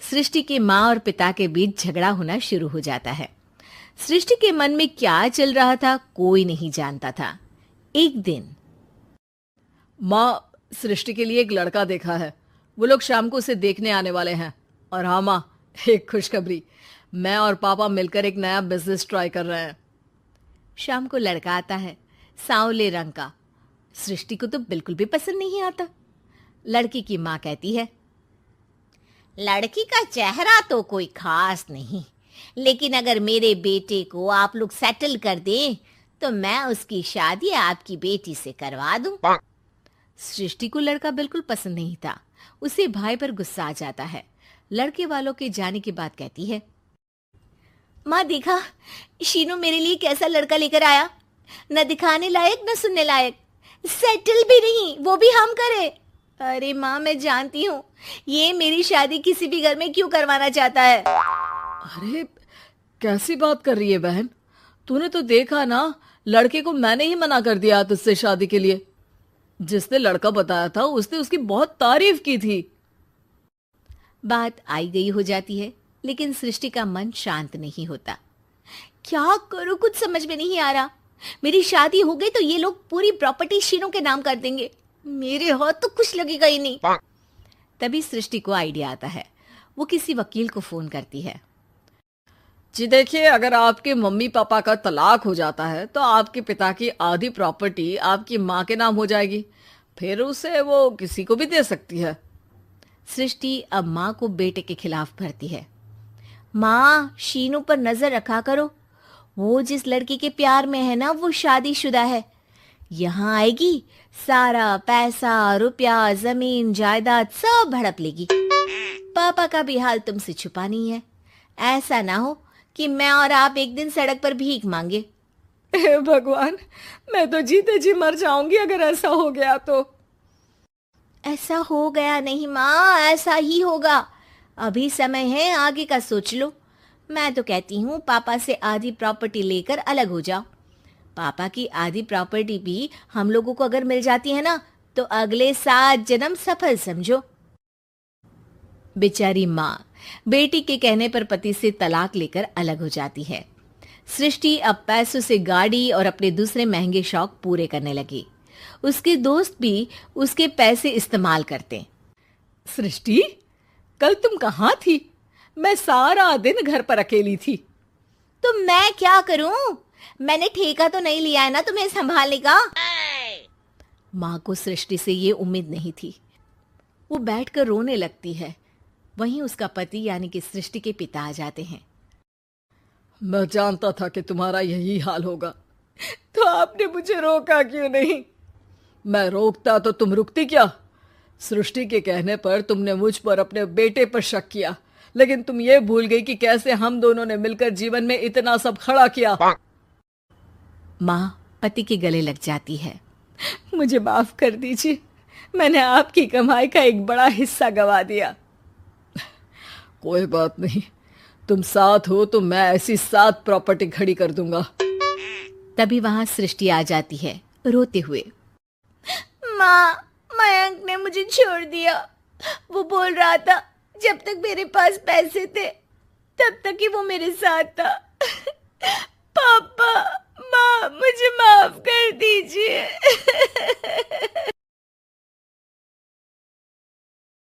सृष्टि के माँ और पिता के बीच झगड़ा होना शुरू हो जाता है। सृष्टि के मन में क्या चल रहा था कोई नहीं जानता था। एक दिन, माँ, सृष्टि के लिए एक लड़का देखा है। वो लोग शाम को उसे देखने आने वाले हैं। और हाँ माँ, एक खुशखबरी, मैं और पापा मिलकर एक नया बिजनेस ट्राई कर रहे हैं। शाम को लड़का आता है, सांवले रंग का। सृष्टि को तो बिल्कुल भी पसंद नहीं आता। लड़की की माँ कहती है, लड़की का चेहरा तो कोई खास नहीं, लेकिन अगर मेरे बेटे को आप लोग सेटल कर दें तो मैं उसकी शादी आपकी बेटी से करवा दूं। सृष्टि को लड़का बिल्कुल पसंद नहीं था। उसे भाई पर गुस्सा आ जाता है। लड़के वालों के जाने के बाद कहती है, माँ देखा, शीनू मेरे लिए कैसा लड़का लेकर आया, न दिखाने लायक न सुनने लायक, सेटल भी नहीं, वो भी हम करे। अरे माँ, मैं जानती हूँ ये मेरी शादी किसी भी घर में क्यों करवाना चाहता है। अरे कैसी बात कर रही है बहन, तूने तो देखा ना, लड़के को मैंने ही मना कर दिया तुझसे शादी के लिए। जिसने लड़का बताया था उसने उसकी बहुत तारीफ की थी। बात आई गई हो जाती है, लेकिन सृष्टि का मन शांत नहीं होता। क्या करूं, कुछ समझ में नहीं आ रहा। मेरी शादी हो गई तो ये लोग पूरी प्रॉपर्टी शीनू के नाम कर देंगे, मेरे हाथ तो कुछ लगेगा ही नहीं। तभी सृष्टि को आइडिया आता है। वो किसी वकील को फोन करती है। जी देखिए, अगर आपके मम्मी पापा का तलाक हो जाता है तो आपके पिता की आधी प्रॉपर्टी आपकी माँ के नाम हो जाएगी, फिर उसे वो किसी को भी दे सकती है। सृष्टि अब माँ को बेटे के खिलाफ भरती है। माँ, शीनू पर नजर रखा करो, वो जिस लड़की के प्यार में है ना वो शादीशुदा है। यहाँ आएगी, सारा पैसा रुपया जमीन जायदाद सब हड़प लेगी। पापा का भी हाल तुमसे छुपा नहीं है। ऐसा ना हो कि मैं और आप एक दिन सड़क पर भीख मांगे। हे भगवान, मैं तो जीते जी मर जाऊंगी अगर ऐसा हो गया तो। ऐसा हो गया नहीं माँ, ऐसा ही होगा। अभी समय है, आगे का सोच लो। मैं तो कहती हूँ पापा से आधी प्रॉपर्टी लेकर अलग हो जाओ। पापा की आधी प्रॉपर्टी भी हम लोगों को अगर मिल जाती है ना तो अगले 7 जन्म सफल समझो। बेचारी माँ बेटी के कहने पर पति से तलाक लेकर अलग हो जाती है। सृष्टि अब पैसों से गाड़ी और अपने दूसरे महंगे शौक पूरे करने लगी। उसके दोस्त भी उसके पैसे इस्तेमाल करते। सृष्टि, कल तुम कहाँ थी? मैं सारा दिन घर पर अकेली थी। तो मैं क्या करूं? मैंने ठेका तो नहीं लिया है ना तुम्हें संभालने का। माँ को सृष्टि से ये उम्मीद नहीं थी। वो बैठकर रोने लगती है। वहीं उसका पति यानी कि सृष्टि के पिता आ जाते हैं। मैं जानता था कि तुम्हारा यही हाल होगा, तो आपने मुझे रोका क्यों नहीं? मैं रोकता तो तुम रुकती क्या? सृष्टि के कहने पर तुमने मुझ पर अपने बेटे पर शक किया, लेकिन तुम ये भूल गई कि कैसे हम दोनों ने मिलकर जीवन में इतना सब खड़ा किया। माँ पति के गले लग जाती है। मुझे माफ कर दीजिए, मैंने आपकी कमाई का एक बड़ा हिस्सा गवा दिया। कोई बात नहीं, तुम साथ हो तो मैं ऐसी 7 प्रॉपर्टी खड़ी कर दूंगा। तभी वहां सृष्टि आ जाती है रोते हुए। माँ, मयंक ने मुझे छोड़ दिया। वो बोल रहा था जब तक मेरे पास पैसे थे तब तक ही वो मेरे साथ था। पापा, माँ, मुझे माफ कर दीजिए।